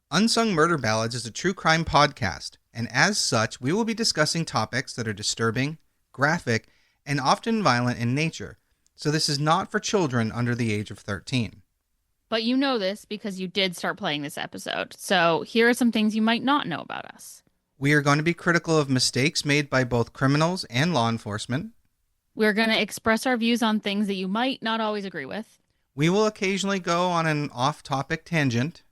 Unsung Murder Ballads is a true crime podcast, and as such, we will be discussing topics that are disturbing, graphic, and often violent in nature, so this is not for children under the age of 13. But you know this because you did start playing this episode. So here are some things you might not know about us. We are going to be critical of mistakes made by both criminals and law enforcement. We're going to express our views on things that you might not always agree with. We will occasionally go on an off-topic tangent.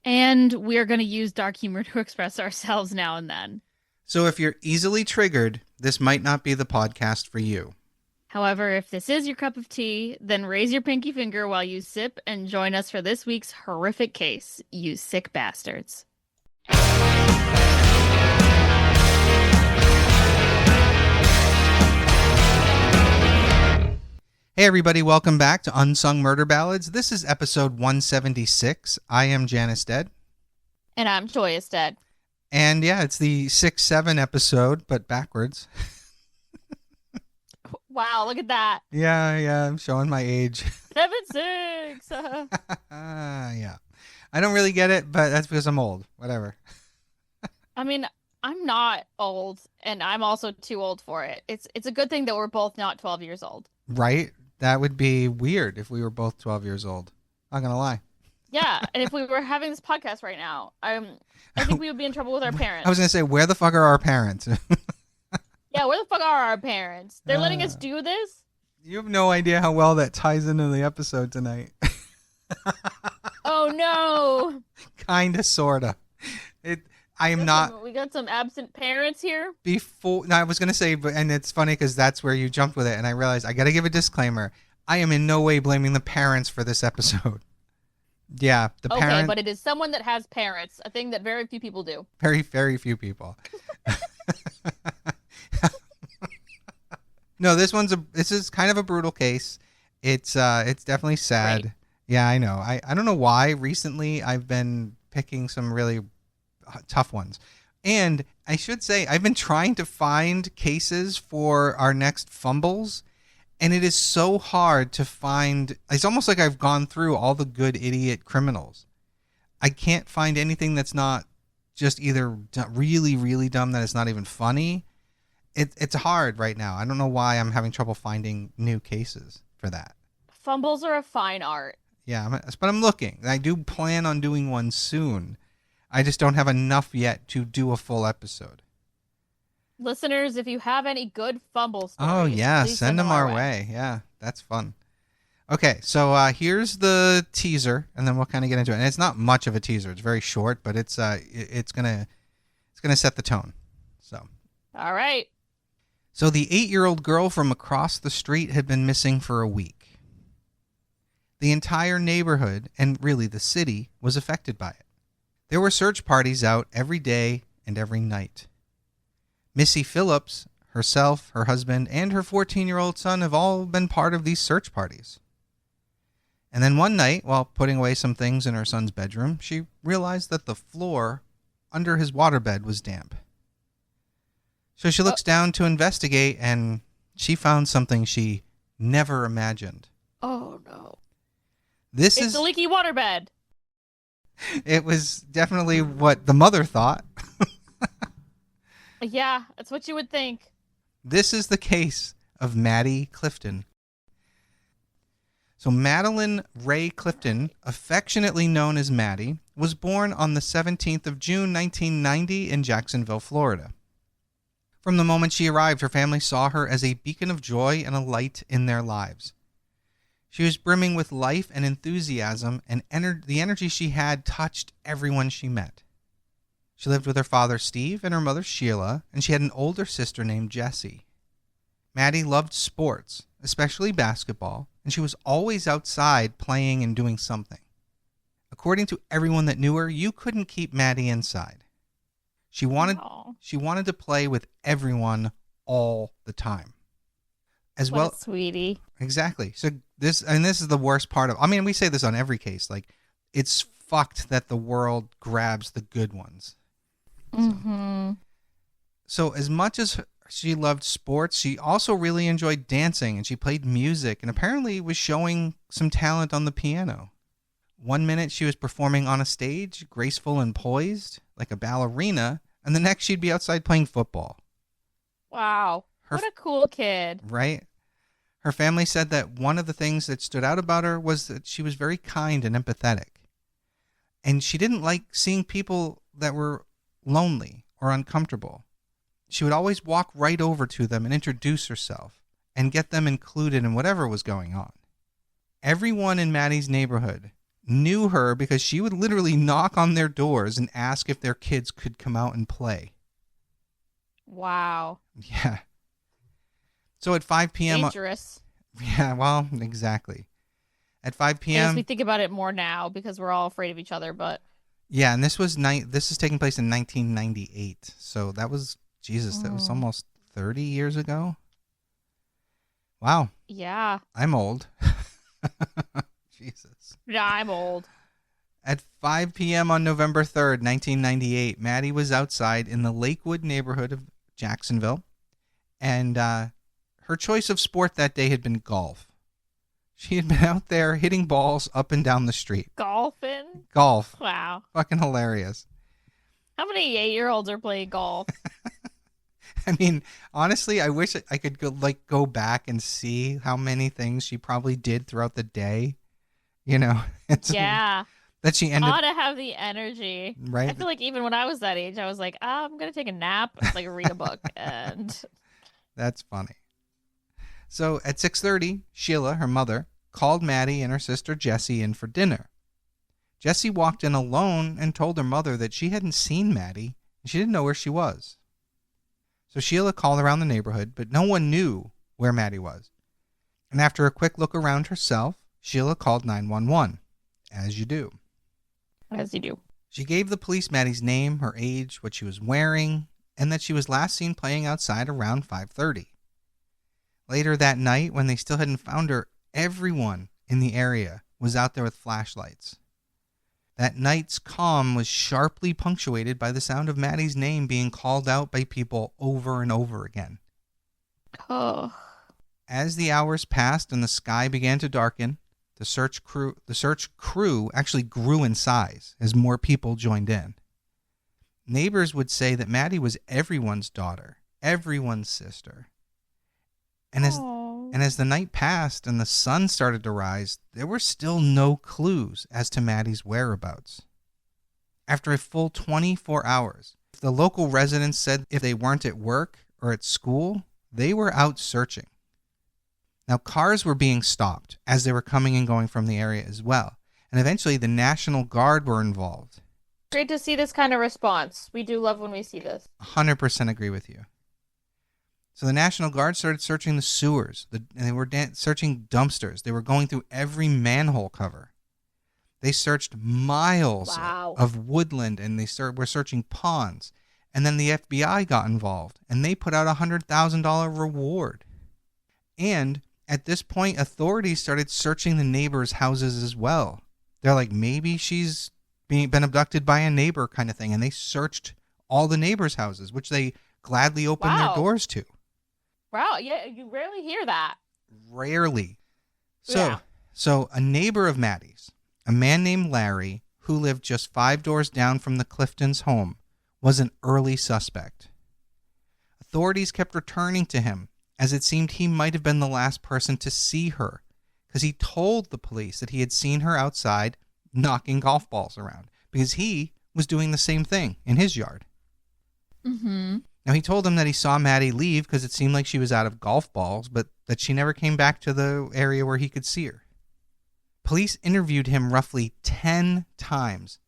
And we're going to use dark humor to express ourselves now and then. So if you're easily triggered, this might not be the podcast for you. However, if this is your cup of tea, then raise your pinky finger while you sip and join us for this week's horrific case, you sick bastards. Hey everybody, welcome back to Unsung Murder Ballads. This is episode 176. I am Janus Dead. And I'm Joyous Dead. And yeah, it's the 6-7 episode, but backwards. Wow, look at that. Yeah, I'm showing my age. 7-6. Yeah. I don't really get it, but that's because I'm old. Whatever. I mean, I'm not old, and I'm also too old for it. It's a good thing that we're both not 12 years old. Right? That would be weird if we were both 12 years old. Not gonna lie. Yeah, and if we were having this podcast right now, I think we would be in trouble with our parents. I was gonna say, where the fuck are our parents? Yeah, where the fuck are our parents? They're letting us do this? You have no idea how well that ties into the episode tonight. Oh no. Kinda, sorta. I am not. We got some absent parents here. No, I was gonna say, and it's funny because that's where you jumped with it, and I realized I gotta give a disclaimer. I am in no way blaming the parents for this episode. Yeah, the parents. Okay, but it is someone that has parents, a thing that very few people do. Very, very few people. No, this is kind of a brutal case. It's definitely sad. Right. Yeah, I know. I don't know why recently I've been picking some really tough ones. And I should say I've been trying to find cases for our next fumbles, and it is so hard to find. It's almost like I've gone through all the good idiot criminals. I can't find anything that's not just either really, really dumb that it's not even funny. It's hard right now. I don't know why I'm having trouble finding new cases for that. Fumbles are a fine art. Yeah, but I'm looking. I do plan on doing one soon. I just don't have enough yet to do a full episode. Listeners, if you have any good fumble stories, Oh, yeah, please send them our way. Yeah, that's fun. Okay, so here's the teaser, and then we'll kind of get into it. And it's not much of a teaser. It's very short, but it's gonna set the tone. So. All right. So the 8-year-old girl from across the street had been missing for a week. The entire neighborhood, and really the city, was affected by it. There were search parties out every day and every night. Missy Phillips, herself, her husband, and her 14-year-old son have all been part of these search parties. And then one night, while putting away some things in her son's bedroom, she realized that the floor under his waterbed was damp. So she looks down to investigate, and she found something she never imagined. Oh, no. It's a leaky waterbed. It was definitely what the mother thought. Yeah, that's what you would think. This is the case of Maddie Clifton. So Madeline Ray Clifton, affectionately known as Maddie, was born on the 17th of June, 1990 in Jacksonville, Florida. From the moment she arrived, her family saw her as a beacon of joy and a light in their lives. She was brimming with life and enthusiasm, and the energy she had touched everyone she met. She lived with her father, Steve, and her mother, Sheila, and she had an older sister named Jessie. Maddie loved sports, especially basketball, and she was always outside playing and doing something. According to everyone that knew her, you couldn't keep Maddie inside. She wanted to play with everyone all the time. What a sweetie. Exactly. So this is the worst part of, I mean, we say this on every case, like, it's fucked that the world grabs the good ones. Mm-hmm. So as much as she loved sports, she also really enjoyed dancing, and she played music, and apparently was showing some talent on the piano. One minute she was performing on a stage, graceful and poised, like a ballerina, and the next she'd be outside playing football. Wow. What a cool kid. Right? Her family said that one of the things that stood out about her was that she was very kind and empathetic. And she didn't like seeing people that were lonely or uncomfortable. She would always walk right over to them and introduce herself and get them included in whatever was going on. Everyone in Maddie's neighborhood knew her because she would literally knock on their doors and ask if their kids could come out and play. Wow. Yeah. So at 5 p.m. Dangerous. Yeah, well, exactly. At 5 I p.m. guess we think about it more now because we're all afraid of each other, but... Yeah, and this is taking place in 1998. So that was, Jesus, that was almost 30 years ago. Wow. Yeah. I'm old. Jesus. Yeah, I'm old. At 5 p.m. on November 3rd, 1998, Maddie was outside in the Lakewood neighborhood of Jacksonville, and her choice of sport that day had been golf. She had been out there hitting balls up and down the street. Golfing? Golf. Wow. Fucking hilarious. How many 8-year-olds are playing golf? I mean, honestly, I wish I could go back and see how many things she probably did throughout the day. You know? Yeah. That she ended. Ought to have the energy. Right? I feel like even when I was that age, I was like, I'm going to take a nap, like read a book. And That's funny. So at 6:30, Sheila, her mother, called Maddie and her sister Jessie in for dinner. Jessie walked in alone and told her mother that she hadn't seen Maddie and she didn't know where she was. So Sheila called around the neighborhood, but no one knew where Maddie was. And after a quick look around herself, Sheila called 911, as you do. as you do. She gave the police Maddie's name, her age, what she was wearing, and that she was last seen playing outside around 5:30. Later that night, when they still hadn't found her, everyone in the area was out there with flashlights. That night's calm was sharply punctuated by the sound of Maddie's name being called out by people over and over again. Oh. As the hours passed and the sky began to darken, the search crew actually grew in size as more people joined in. Neighbors would say that Maddie was everyone's daughter, everyone's sister. And as the night passed and the sun started to rise, there were still no clues as to Maddie's whereabouts. After a full 24 hours, the local residents said if they weren't at work or at school, they were out searching. Now, cars were being stopped as they were coming and going from the area as well, and eventually the National Guard were involved. Great to see this kind of response. We do love when we see this. 100% agree with you. So the National Guard started searching the sewers, and they were searching dumpsters. They were going through every manhole cover. They searched miles of woodland, and were searching ponds. And then the FBI got involved, and they put out a $100,000 reward. And at this point, authorities started searching the neighbors' houses as well. They're like, maybe she's been abducted by a neighbor kind of thing. And they searched all the neighbors' houses, which they gladly opened their doors to. Wow, yeah, you rarely hear that. Rarely. So a neighbor of Maddie's, a man named Larry, who lived just 5 doors down from the Cliftons' home, was an early suspect. Authorities kept returning to him, as it seemed he might have been the last person to see her, because he told the police that he had seen her outside knocking golf balls around, because he was doing the same thing in his yard. Mm-hmm. Now, he told them that he saw Maddie leave because it seemed like she was out of golf balls, but that she never came back to the area where he could see her. Police interviewed him roughly 10 times,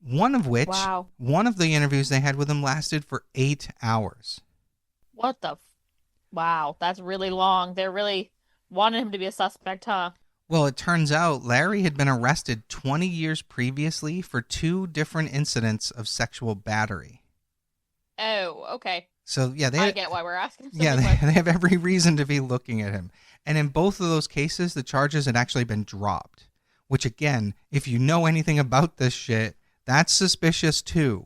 one of the interviews they had with him lasted for 8 hours. What the? Wow, that's really long. They really wanted him to be a suspect, huh? Well, it turns out Larry had been arrested 20 years previously for 2 different incidents of sexual battery. Oh, okay. So, yeah, I get why we're asking. Yeah, they have every reason to be looking at him. And in both of those cases, the charges had actually been dropped. Which, again, if you know anything about this shit, that's suspicious too.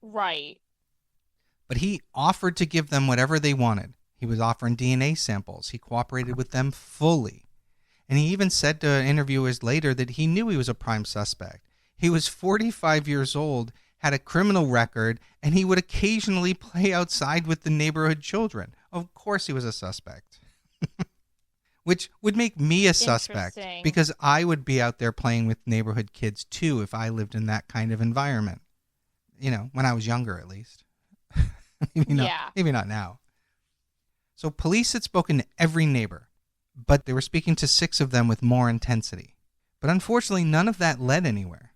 Right. But he offered to give them whatever they wanted. He was offering DNA samples. He cooperated with them fully. And he even said to interviewers later that he knew he was a prime suspect. He was 45 years old, had a criminal record, and he would occasionally play outside with the neighborhood children. Of course he was a suspect. Which would make me a suspect because I would be out there playing with neighborhood kids too if I lived in that kind of environment. You know, when I was younger at least. Maybe not now. So police had spoken to every neighbor, but they were speaking to 6 of them with more intensity. But unfortunately, none of that led anywhere.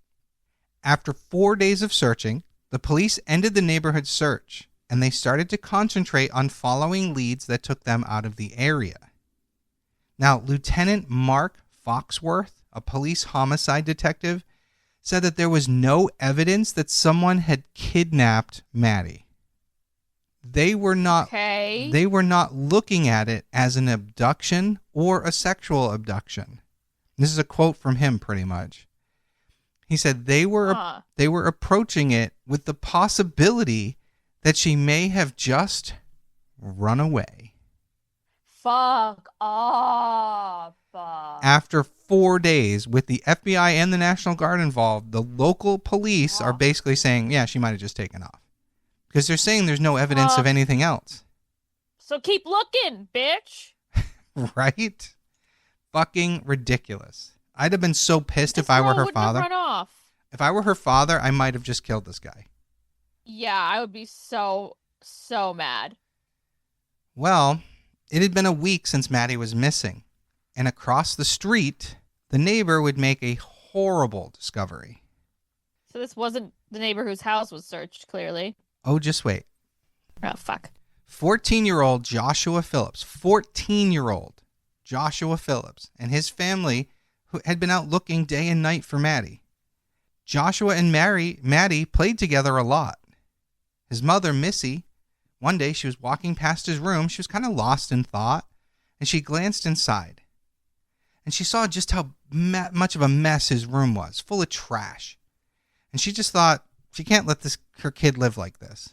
After 4 days of searching, the police ended the neighborhood search, and they started to concentrate on following leads that took them out of the area. Now, Lieutenant Mark Foxworth, a police homicide detective, said that there was no evidence that someone had kidnapped Maddie. They were not looking at it as an abduction or a sexual abduction. This is a quote from him pretty much. He said they were approaching it with the possibility that she may have just run away. Fuck off. After 4 days with the FBI and the National Guard involved, the local police are basically saying, yeah, she might have just taken off. Because they're saying there's no evidence of anything else. So keep looking, bitch. Right? Fucking ridiculous. I'd have been so pissed if I were her father. Run off. If I were her father, I might have just killed this guy. Yeah, I would be so mad. Well, it had been a week since Maddie was missing. And across the street, the neighbor would make a horrible discovery. So this wasn't the neighbor whose house was searched, clearly. Oh, just wait. Oh, fuck. 14-year-old Joshua Phillips, 14-year-old Joshua Phillips, and his family who had been out looking day and night for Maddie. Joshua and Maddie played together a lot. His mother, Missy, one day she was walking past his room. She was kind of lost in thought, and she glanced inside. And she saw just how much of a mess his room was, full of trash. And she just thought, she can't let her kid live like this.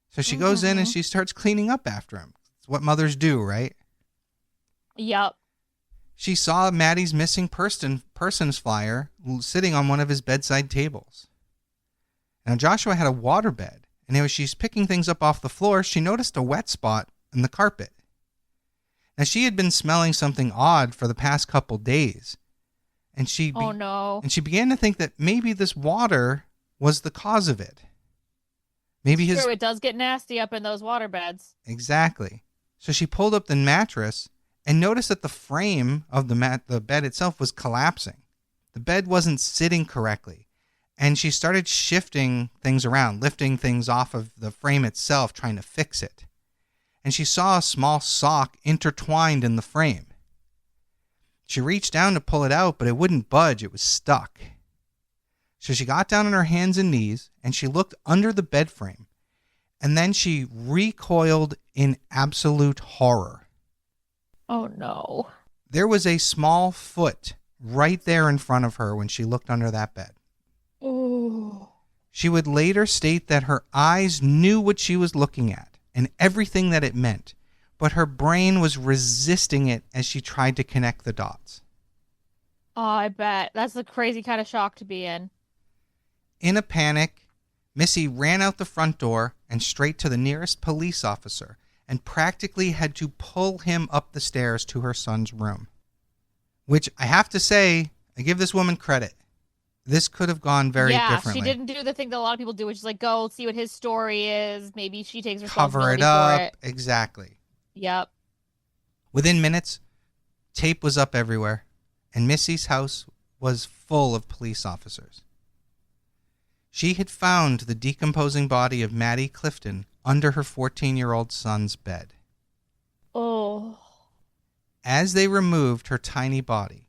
So she goes in and she starts cleaning up after him. It's what mothers do, right? Yep. She saw Maddie's missing persons flyer sitting on one of his bedside tables. Now, Joshua had a waterbed, and as she's picking things up off the floor, she noticed a wet spot in the carpet. Now, she had been smelling something odd for the past couple days, and she began to think that maybe this water was the cause of it. Maybe it does get nasty up in those water beds. Exactly. So she pulled up the mattress and noticed that the frame of the bed itself was collapsing. The bed wasn't sitting correctly, and she started shifting things around, lifting things off of the frame itself, trying to fix it. And she saw a small sock intertwined in the frame. She reached down to pull it out, but it wouldn't budge. It was stuck. So she got down on her hands and knees, and she looked under the bed frame. And then she recoiled in absolute horror. Oh, no. There was a small foot right there in front of her when she looked under that bed. Oh. She would later state that her eyes knew what she was looking at and everything that it meant, but her brain was resisting it as she tried to connect the dots. Oh, I bet. That's the crazy kind of shock to be in. In a panic, Missy ran out the front door and straight to the nearest police officer and practically had to pull him up the stairs to her son's room. Which I have to say, I give this woman credit. This could have gone very differently. Yeah, she didn't do the thing that a lot of people do, which is like, go see what his story is. Maybe she takes responsibility for it. Cover it up. Exactly. Yep. Within minutes, tape was up everywhere, and Missy's house was full of police officers. She had found the decomposing body of Maddie Clifton under her 14-year-old son's bed. Oh. As they removed her tiny body,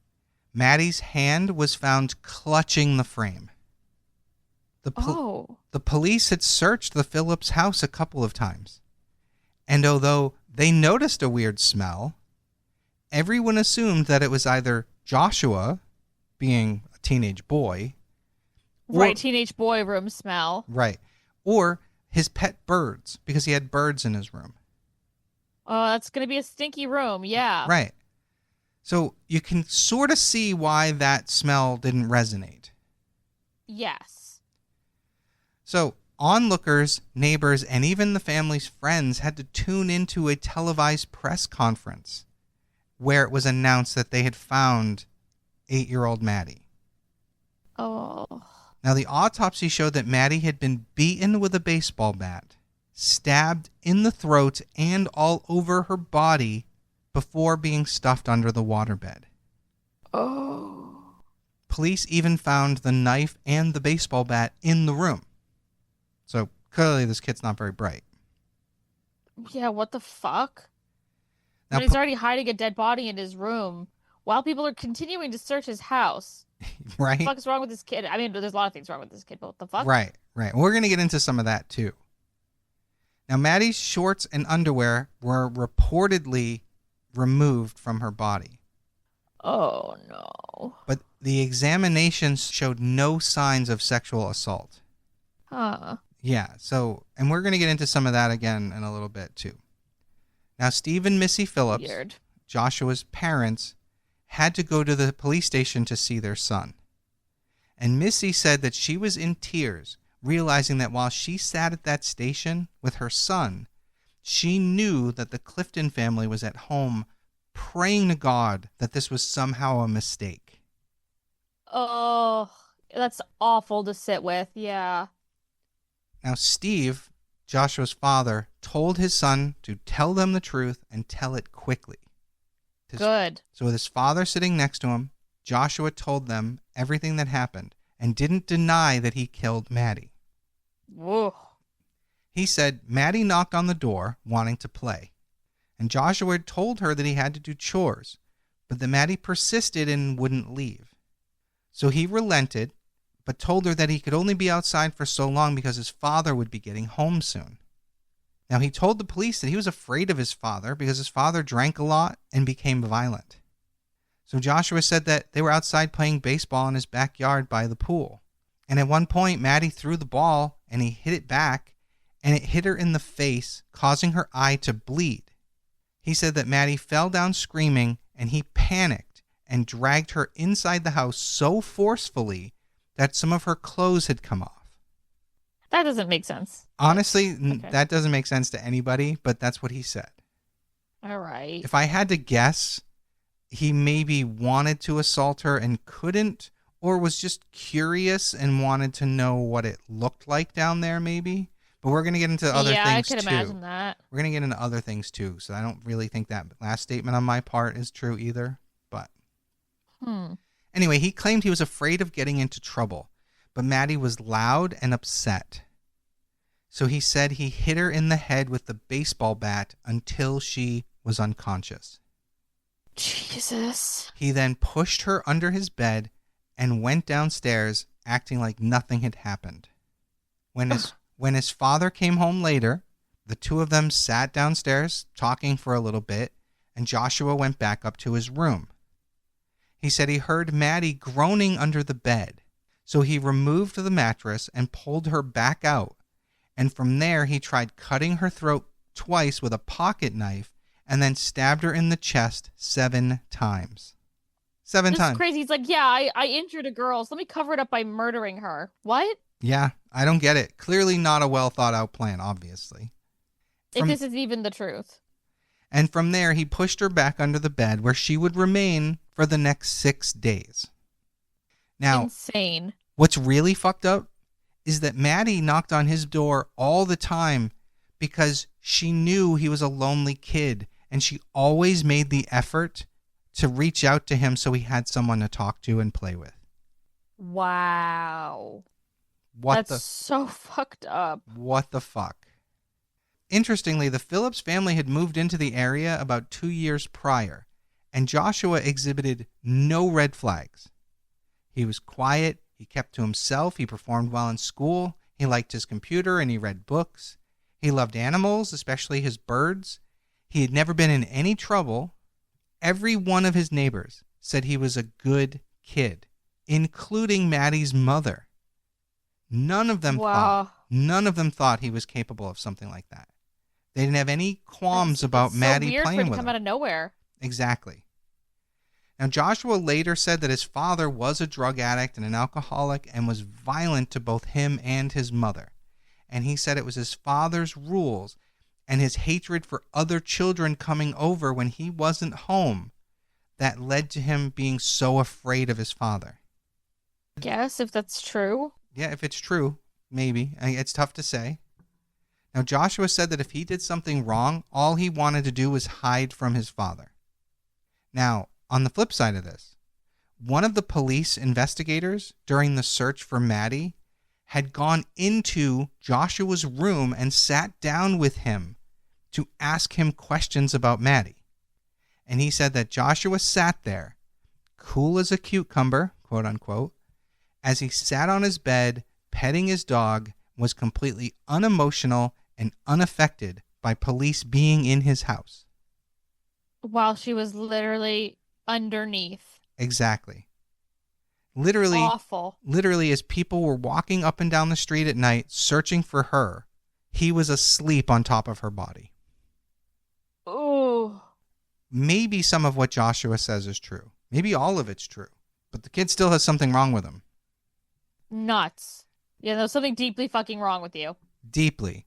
Maddie's hand was found clutching the frame. The police had searched the Phillips house a couple of times, and although they noticed a weird smell, everyone assumed that it was either Joshua, being a teenage boy, teenage boy room smell. Right. Or his pet birds, because he had birds in his room. Oh, that's going to be a stinky room, yeah. Right. So you can sort of see why that smell didn't resonate. Yes. So onlookers, neighbors, and even the family's friends had to tune into a televised press conference where it was announced that they had found 8-year-old Maddie. Oh. Now, the autopsy showed that Maddie had been beaten with a baseball bat, stabbed in the throat and all over her body before being stuffed under the waterbed. Oh. Police even found the knife and the baseball bat in the room. So clearly this kid's not very bright. Yeah, what the fuck? Now, When he's already hiding a dead body in his room while people are continuing to search his house. right? What the fuck is wrong with this kid? I mean, there's a lot of things wrong with this kid, but what the fuck? Right. We're going to get into some of that too. Now, Maddie's shorts and underwear were reportedly removed from her body. Oh, no. But the examinations showed no signs of sexual assault. Huh. Yeah, so, and we're going to get into some of that again in a little bit too. Now, Steve and Missy Phillips, Weird. Joshua's parents, had to go to the police station to see their son. And Missy said that she was in tears, realizing that while she sat at that station with her son, she knew that the Clifton family was at home praying to God that this was somehow a mistake. Oh, that's awful to sit with. Yeah. Now, Steve, Joshua's father, told his son to tell them the truth and tell it quickly. Good. So with his father sitting next to him, Joshua told them everything that happened and didn't deny that he killed Maddie. Whoa. He said Maddie knocked on the door wanting to play, and Joshua had told her that he had to do chores, but that Maddie persisted and wouldn't leave. So he relented, but told her that he could only be outside for so long because his father would be getting home soon. Now, he told the police that he was afraid of his father because his father drank a lot and became violent. So Joshua said that they were outside playing baseball in his backyard by the pool. And at one point, Maddie threw the ball and he hit it back, and it hit her in the face, causing her eye to bleed. He said that Maddie fell down screaming, and he panicked and dragged her inside the house so forcefully that some of her clothes had come off. That doesn't make sense. Honestly, Okay. That doesn't make sense to anybody, but that's what he said. All right. If I had to guess, he maybe wanted to assault her and couldn't, or was just curious and wanted to know what it looked like down there, maybe. But we're going to get into other Yeah, things, I could too. imagine that. We're going to get into other things, too. So I don't really think that last statement on my part is true either. But anyway, he claimed he was afraid of getting into trouble, but Maddie was loud and upset. So he said he hit her in the head with the baseball bat until she was unconscious. Jesus. He then pushed her under his bed and went downstairs acting like nothing had happened. When his father came home later, the two of them sat downstairs talking for a little bit, and Joshua went back up to his room. He said he heard Maddie groaning under the bed, so he removed the mattress and pulled her back out, and from there he tried cutting her throat twice with a pocket knife and then stabbed her in the chest 7 times. 7 This times. is crazy. He's like, yeah, I injured a girl, so let me cover it up by murdering her. What? Yeah, I don't get it. Clearly not a well thought out plan, obviously. If this is even the truth. And from there, he pushed her back under the bed where she would remain for the next 6 days. Now, Insane. what's really fucked up is that Maddie knocked on his door all the time because she knew he was a lonely kid, and she always made the effort to reach out to him so he had someone to talk to and play with. Wow. That's so fucked up. What the fuck? Interestingly, the Phillips family had moved into the area about 2 years prior, and Joshua exhibited no red flags. He was quiet, he kept to himself, he performed well in school, he liked his computer, and he read books. He loved animals, especially his birds. He had never been in any trouble. Every one of his neighbors said he was a good kid, including Maddie's mother. None of them thought he was capable of something like that. They didn't have any qualms about Maddie weird playing for it to with come him. out of nowhere. Exactly. Now, Joshua later said that his father was a drug addict and an alcoholic and was violent to both him and his mother. And he said it was his father's rules and his hatred for other children coming over when he wasn't home that led to him being so afraid of his father. Guess if that's true. Yeah, if it's true, maybe. It's tough to say. Now, Joshua said that if he did something wrong, all he wanted to do was hide from his father. Now, on the flip side of this, one of the police investigators during the search for Maddie had gone into Joshua's room and sat down with him to ask him questions about Maddie. And he said that Joshua sat there, cool as a cucumber, quote unquote, as he sat on his bed, petting his dog, was completely unemotional and unaffected by police being in his house. While she was literally underneath. Exactly. Literally, awful. Literally, as people were walking up and down the street at night searching for her, he was asleep on top of her body. Oh. Maybe some of what Joshua says is true. Maybe all of it's true. But the kid still has something wrong with him. Nuts. Yeah, there's something deeply fucking wrong with you. Deeply.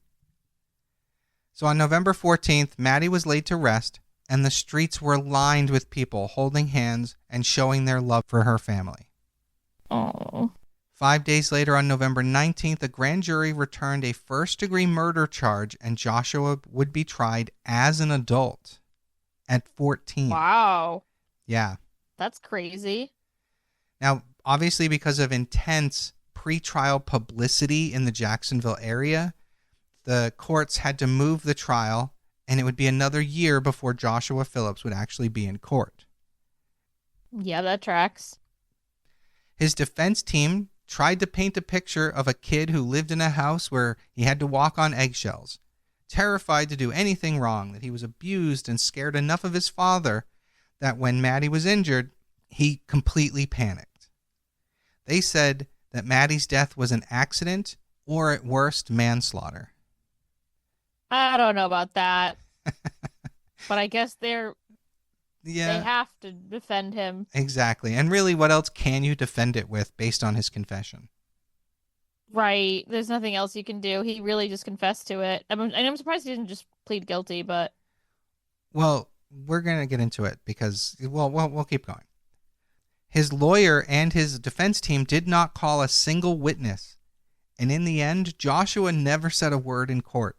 So on November 14th, Maddie was laid to rest, and the streets were lined with people holding hands and showing their love for her family. Oh. 5 days later, on November 19th, a grand jury returned a first-degree murder charge, and Joshua would be tried as an adult at 14. Wow. Yeah. That's crazy. Now, obviously, because of intense pretrial publicity in the Jacksonville area, the courts had to move the trial, and it would be another year before Joshua Phillips would actually be in court. Yeah, that tracks. His defense team tried to paint a picture of a kid who lived in a house where he had to walk on eggshells, terrified to do anything wrong, that he was abused and scared enough of his father that when Maddie was injured, he completely panicked. They said that Maddie's death was an accident or at worst manslaughter. I don't know about that. But I guess they have to defend him. Exactly. And really, what else can you defend it with based on his confession? Right. There's nothing else you can do. He really just confessed to it. I'm surprised he didn't just plead guilty, but... Well, we're going to get into it because, we'll keep going. His lawyer and his defense team did not call a single witness. And in the end, Joshua never said a word in court.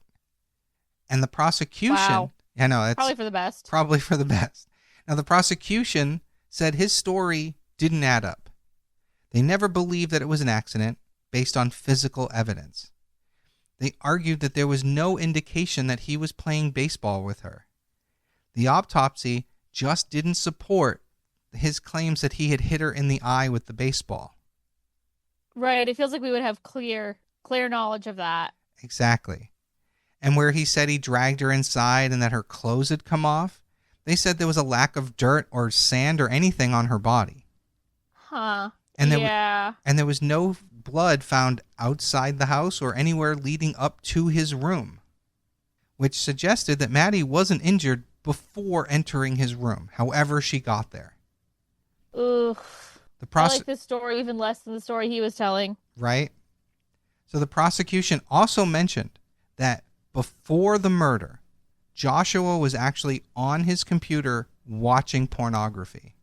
And the prosecution... Wow. I know, that's probably for the best. Probably for the best. Now, the prosecution said his story didn't add up. They never believed that it was an accident based on physical evidence. They argued that there was no indication that he was playing baseball with her. The autopsy just didn't support his claims that he had hit her in the eye with the baseball. Right. It feels like we would have clear knowledge of that. Exactly. And where he said he dragged her inside and that her clothes had come off, they said there was a lack of dirt or sand or anything on her body. Huh. And there was no blood found outside the house or anywhere leading up to his room, which suggested that Maddie wasn't injured before entering his room, however she got there. Ugh. I like this story even less than the story he was telling. Right? So the prosecution also mentioned that before the murder, Joshua was actually on his computer watching pornography.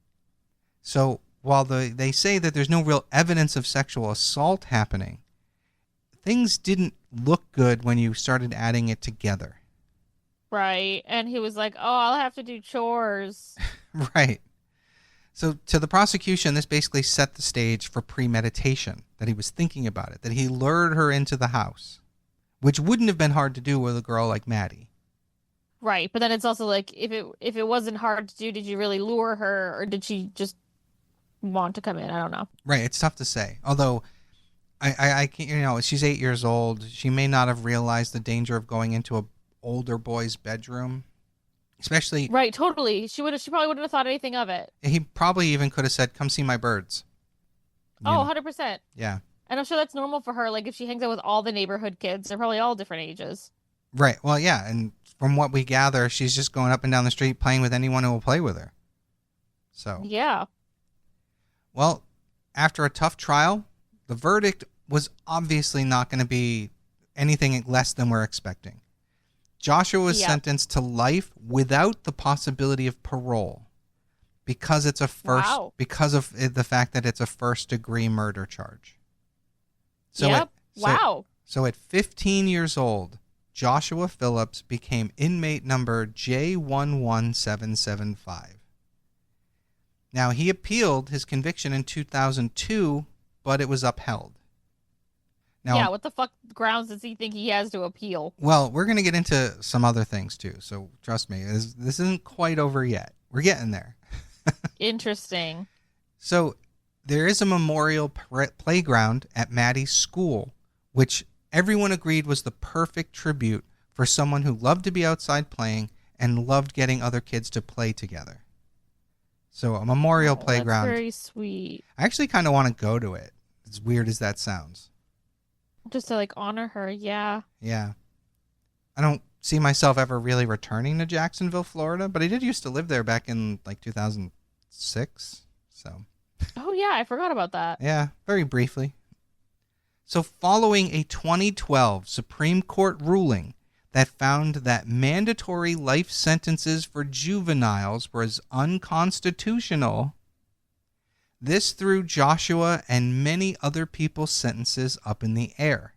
So while they say that there's no real evidence of sexual assault happening, things didn't look good when you started adding it together. Right. And he was like, oh, I'll have to do chores. Right. So to the prosecution, this basically set the stage for premeditation, that he was thinking about it, that he lured her into the house, which wouldn't have been hard to do with a girl like Maddie. Right. But then it's also like, if it wasn't hard to do, did you really lure her or did she just want to come in? I don't know. Right. It's tough to say. Although I can't, she's 8 years old. She may not have realized the danger of going into an older boy's bedroom. Especially... Right, totally. She probably wouldn't have thought anything of it. He probably even could have said, come see my birds. You know? 100%. Yeah. And I'm sure that's normal for her. Like, if she hangs out with all the neighborhood kids, they're probably all different ages. Right. Well, yeah. And from what we gather, she's just going up and down the street playing with anyone who will play with her. So, Yeah. well, after a tough trial, the verdict was obviously not going to be anything less than we're expecting. Joshua was Yep. sentenced to life without the possibility of parole because it's a Wow. because of the fact that it's a first-degree murder charge. So Yep. Wow. So at 15 years old, Joshua Phillips became inmate number J11775. Now, he appealed his conviction in 2002, but it was upheld. Now, Yeah, what the fuck grounds does he think he has to appeal? well, we're going to get into some other things too, so trust me, this isn't quite over yet. We're getting there. Interesting. So there is a memorial playground at Maddie's school, which everyone agreed was the perfect tribute for someone who loved to be outside playing and loved getting other kids to play together. So a memorial playground. That's very sweet. I actually kind of want to go to it, as weird as that sounds. Just to like honor her, yeah. Yeah. I don't see myself ever really returning to Jacksonville, Florida, but I did used to live there back in like 2006. So, Oh yeah, I forgot about that. yeah, very briefly. So, following a 2012 Supreme Court ruling that found that mandatory life sentences for juveniles was unconstitutional, this threw Joshua and many other people's sentences up in the air.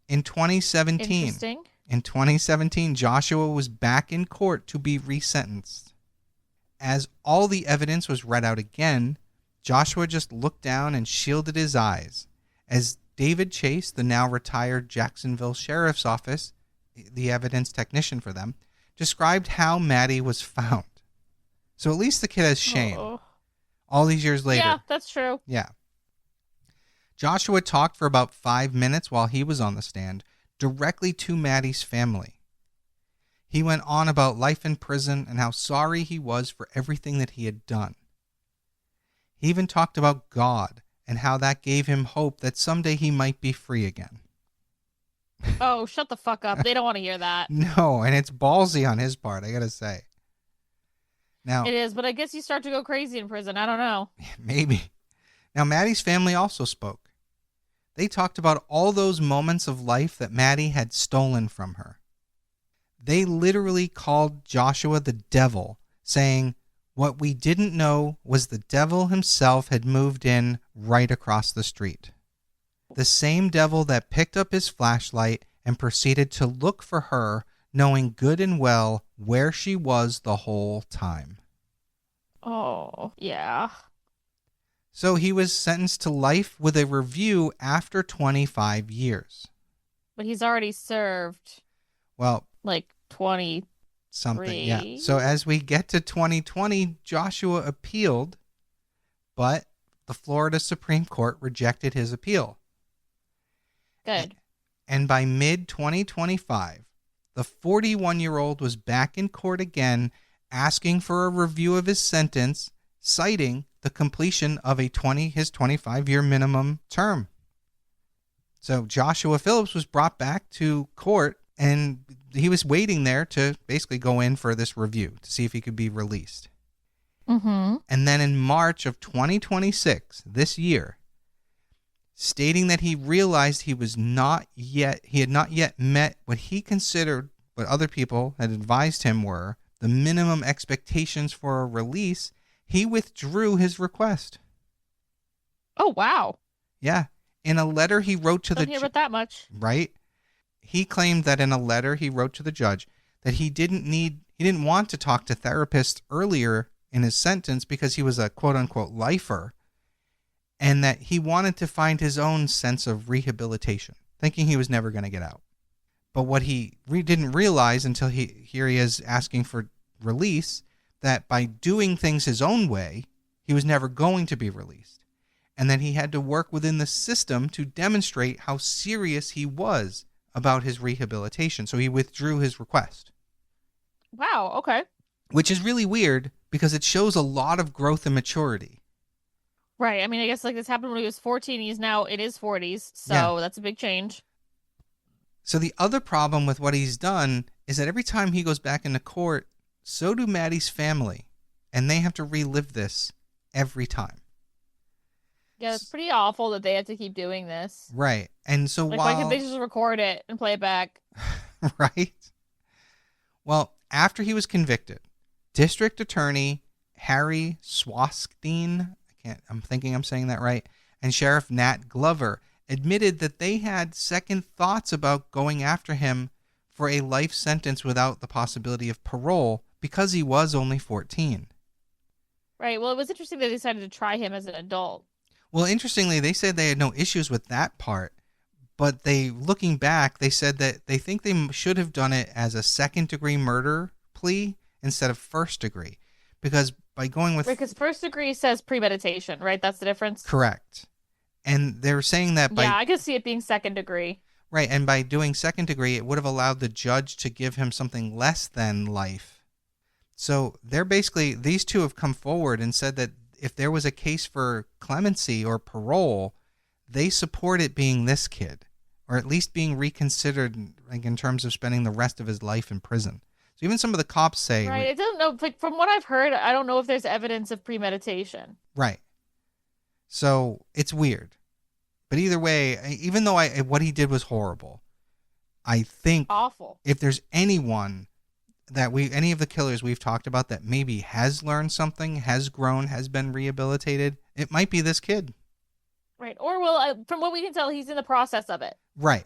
In 2017, Joshua was back in court to be resentenced. As all the evidence was read out again, Joshua just looked down and shielded his eyes as David Chase, the now retired Jacksonville Sheriff's Office, the evidence technician for them, described how Maddie was found. So at least the kid has shame. Oh. All these years later. Yeah, that's true. Yeah. Joshua talked for about 5 minutes while he was on the stand, directly to Maddie's family. He went on about life in prison and how sorry he was for everything that he had done. He even talked about God and how that gave him hope that someday he might be free again. Oh, shut the fuck up. They don't want to hear that. No, and it's ballsy on his part, I gotta say. Now, It is, but I guess you start to go crazy in prison. I don't know. maybe. Now, Maddie's family also spoke. They talked about all those moments of life that Maddie had stolen from her. They literally called Joshua the devil, saying what we didn't know was the devil himself had moved in right across the street. The same devil that picked up his flashlight and proceeded to look for her, knowing good and well where she was the whole time. Oh, yeah. So he was sentenced to life with a review after 25 years. But he's already served Well, like 20. something, yeah. So as we get to 2020, Joshua appealed, but the Florida Supreme Court rejected his appeal. Good. And by mid-2025, the 41-year-old was back in court again, asking for a review of his sentence, citing the completion of his 25-year minimum term. So Joshua Phillips was brought back to court, and he was waiting there to basically go in for this review to see if he could be released. Mm-hmm. And then in March of 2026, this year, stating that he realized he had not yet met what he considered, what other people had advised him were, the minimum expectations for a release, he withdrew his request. Oh, wow. Yeah. In a letter he wrote to Don't hear about that much. Right? He claimed that in a letter he wrote to the judge that he didn't want to talk to therapists earlier in his sentence because he was a quote-unquote lifer, and that he wanted to find his own sense of rehabilitation, thinking he was never going to get out. But what he didn't realize until here he is asking for release, that by doing things his own way, he was never going to be released, and that he had to work within the system to demonstrate how serious he was about his rehabilitation. So he withdrew his request. Wow, okay. Which is really weird because it shows a lot of growth and maturity. Right. I mean, I guess like this happened when he was 14. He's now in his 40s. So Yeah. That's a big change. So the other problem with what he's done is that every time he goes back into court, so do Maddie's family. and they have to relive this every time. Yeah, it's pretty awful that they have to keep doing this. Right. And so Like, why can't they just record it and play it back? Right? Well, after he was convicted, District Attorney Harry Swaskdean, I'm thinking I'm saying that right, and Sheriff Nat Glover admitted that they had second thoughts about going after him for a life sentence without the possibility of parole because he was only 14. Right. Well, it was interesting they decided to try him as an adult. Well, interestingly, they said they had no issues with that part, but looking back, they said that they think they should have done it as a second-degree murder plea instead of first-degree, because by going with... Because first-degree says premeditation, right? That's the difference? Correct. And they were saying that by... Yeah, I could see it being second-degree. Right, and by doing second-degree, it would have allowed the judge to give him something less than life. So they're basically... These two have come forward and said that if there was a case for clemency or parole, they support it being this kid, or at least being reconsidered, like, in terms of spending the rest of his life in prison. So even some of the cops say... Right, I don't know. Like, from what I've heard, I don't know if there's evidence of premeditation. Right. So it's weird. But either way, even though what he did was horrible, I think... Awful. If there's anyone any of the killers we've talked about that maybe has learned something, has grown, has been rehabilitated, it might be this kid. Right. Or, well, from what we can tell, he's in the process of it. Right.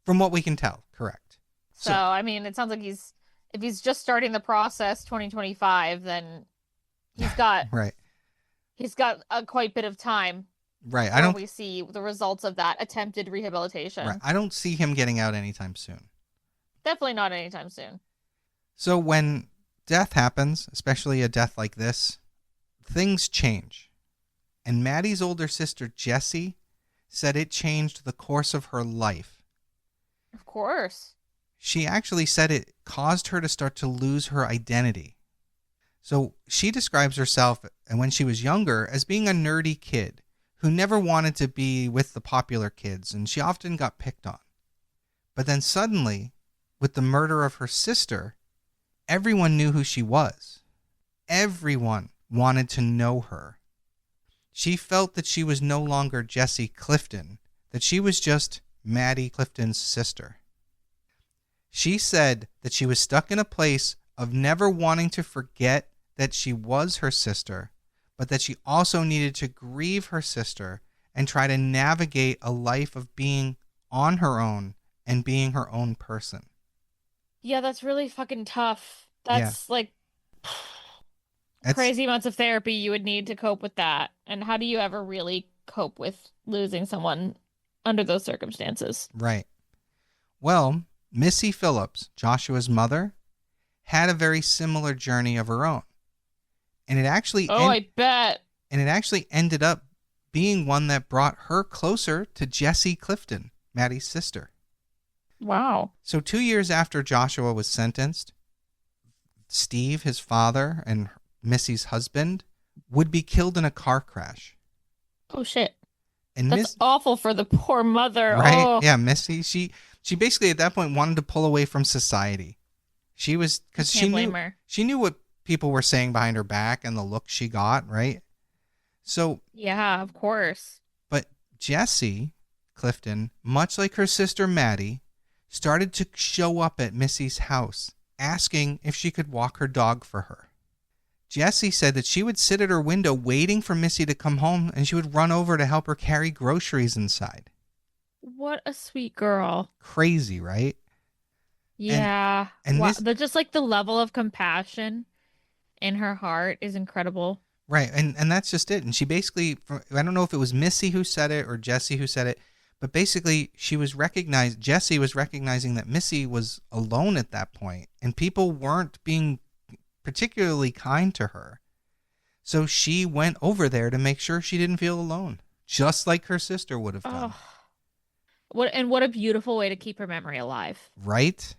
From what we can tell. Correct. So I mean, it sounds like if he's just starting the process 2025, then he's got right. He's got a quite bit of time. Right. We see the results of that attempted rehabilitation. Right. I don't see him getting out anytime soon. Definitely not anytime soon. So when death happens, especially a death like this, things change. And Maddie's older sister, Jessie, said it changed the course of her life. Of course. She actually said it caused her to start to lose her identity. So she describes herself, and when she was younger, as being a nerdy kid who never wanted to be with the popular kids, and she often got picked on. But then suddenly, with the murder of her sister, everyone knew who she was. Everyone wanted to know her. She felt that she was no longer Jessie Clifton, that she was just Maddie Clifton's sister. She said that she was stuck in a place of never wanting to forget that she was her sister, but that she also needed to grieve her sister and try to navigate a life of being on her own and being her own person. Yeah, that's really fucking tough. That's like crazy amounts of therapy you would need to cope with that. And how do you ever really cope with losing someone under those circumstances? Right. Well, Missy Phillips, Joshua's mother, had a very similar journey of her own. And it actually I bet. And it actually ended up being one that brought her closer to Jessie Clifton, Maddie's sister. Wow. So 2 years after Joshua was sentenced, Steve, his father, and Missy's husband would be killed in a car crash. Oh, shit. And that's awful for the poor mother. Right? Oh. Yeah, Missy, she basically at that point wanted to pull away from society. She was, because she knew what people were saying behind her back and the look she got, right? So yeah, of course. But Jessie Clifton, much like her sister Maddie, started to show up at Missy's house, asking if she could walk her dog for her. Jessie said that she would sit at her window waiting for Missy to come home, and she would run over to help her carry groceries inside. What a sweet girl. Crazy, right? Yeah. And wow. Just like the level of compassion in her heart is incredible. Right. And that's just it. And she basically, I don't know if it was Missy who said it or Jessie who said it, but basically Jessie was recognizing that Missy was alone at that point, and people weren't being particularly kind to her. So she went over there to make sure she didn't feel alone, just like her sister would have done. What a beautiful way to keep her memory alive. Right?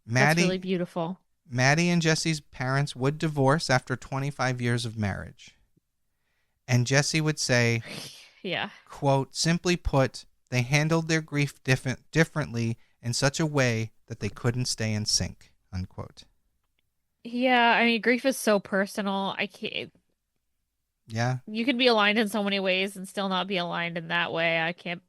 That's really beautiful. Maddie and Jessie's parents would divorce after 25 years of marriage. And Jessie would say, yeah, quote, simply put, they handled their grief differently in such a way that they couldn't stay in sync, unquote. Yeah, I mean, grief is so personal. I can't. Yeah, You could be aligned in so many ways and still not be aligned in that way. I can't.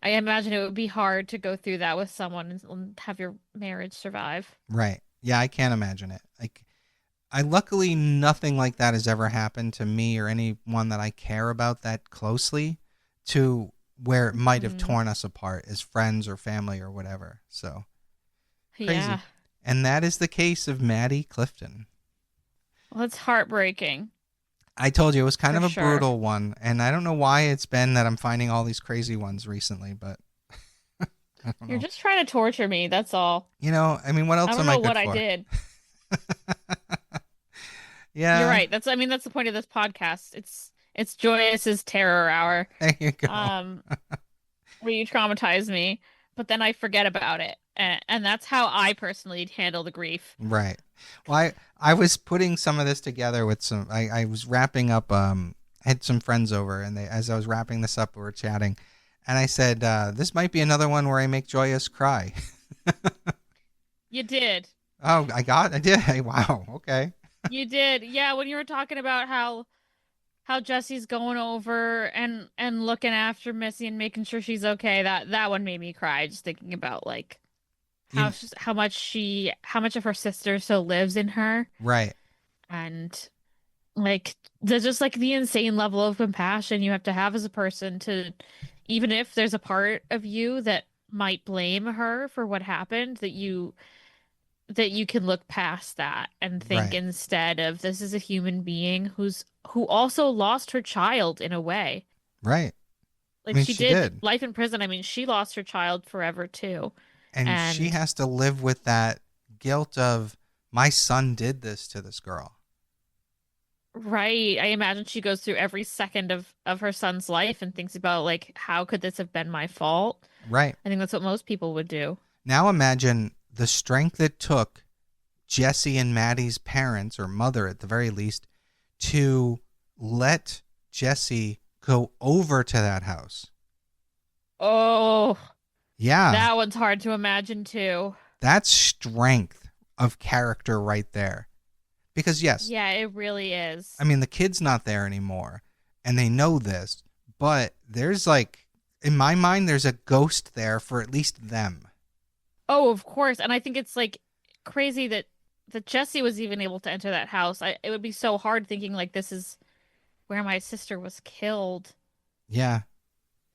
I imagine it would be hard to go through that with someone and have your marriage survive. right. Yeah, I can't imagine it. I luckily nothing like that has ever happened to me or anyone that I care about that closely to where it might have Mm, torn us apart as friends or family or whatever. So yeah. crazy. And that is the case of Maddie Clifton. Well, it's heartbreaking I told you it was kind for of a sure. brutal one, and I don't know why it's been that I'm finding all these crazy ones recently, but I don't You're know. just trying to torture me, that's all. I mean, what I else don't am I know good what I for? did. You're Yeah, right. That's the point of this podcast. It's Joyous's terror hour. there you go. Um, where you traumatize me, but then I forget about it. And that's how I personally handle the grief. Right. Well, I was putting some of this together with I was wrapping up I had some friends over and as I was wrapping this up we were chatting and I said this might be another one where I make Joyous cry. You did. Oh, I did. Hey, wow. Okay. You did. Yeah, when you were talking about how Jesse's going over and looking after Missy and making sure she's okay, that one made me cry just thinking about like You how much of her sister still lives in her right. and like there's just like the insane level of compassion you have to have as a person to even if there's a part of you that might blame her for what happened that you can look past that and think Right. instead of this is a human being who also lost her child in a way. Right. I Like mean, she she did did. life in prison. I mean, she lost her child forever too. And she And has to live with that guilt of my son did this to this girl. right, I imagine she goes through every second of her son's life and thinks about like how could this have been my fault? Right. I think that's what most people would do. Now imagine the strength it took Jesse and Maddie's parents, or mother at the very least, to let Jesse go over to that house. Oh, Yeah, that one's hard to imagine too. that's strength of character right there. Because, yes, Yeah, it really is. I mean, the kid's not there anymore, and they know this, but there's like, in my mind, there's a ghost there for at least them. Oh, of course. And I think it's like crazy that Jesse was even able to enter that house. It would be so hard thinking like this is where my sister was killed. Yeah,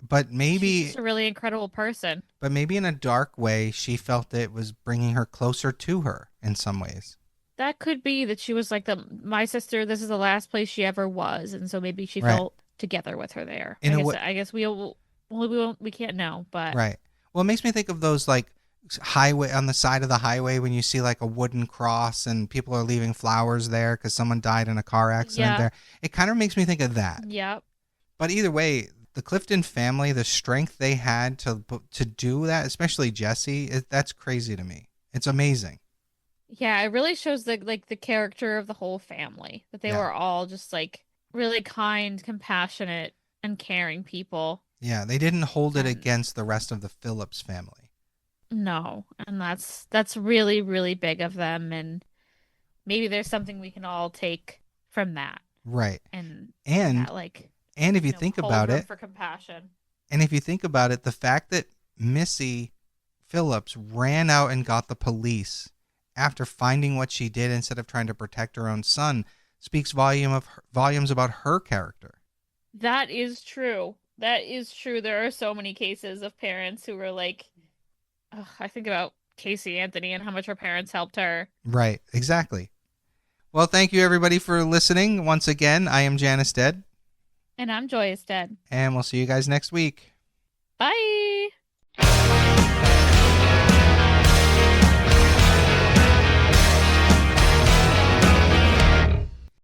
but She's maybe just a really incredible person. but maybe in a dark way, she felt it was bringing her closer to her in some ways. That could be that she was like the my sister, this is the last place she ever was, and so maybe she Right. felt together with her there. In a way, I guess we can't know, but right. Well, it makes me think of those like highway on the side of the highway when you see like a wooden cross and people are leaving flowers there because someone died in a car accident yeah, there. It kind of makes me think of that. yeah. But either way, the Clifton family, the strength they had to do that, especially Jesse, that's crazy to me. It's amazing. Yeah, it really shows the character of the whole family. That they Yeah. were all just like really kind, compassionate, and caring people. Yeah, they didn't hold it And against the rest of the Phillips family. no, and that's really, really big of them. And maybe there's something we can all take from that Right. and And that like, and if you think hold about room it, for compassion. the fact that Missy Phillips ran out and got the police after finding what she did instead of trying to protect her own son speaks volumes about her character. That is true. That is true. There are so many cases of parents who were like, ugh, I think about Casey Anthony and how much her parents helped her. Right, exactly. Well, thank you everybody for listening. Once again, I am Janus Dead, And I'm Joyous Dead. and we'll see you guys next week. Bye.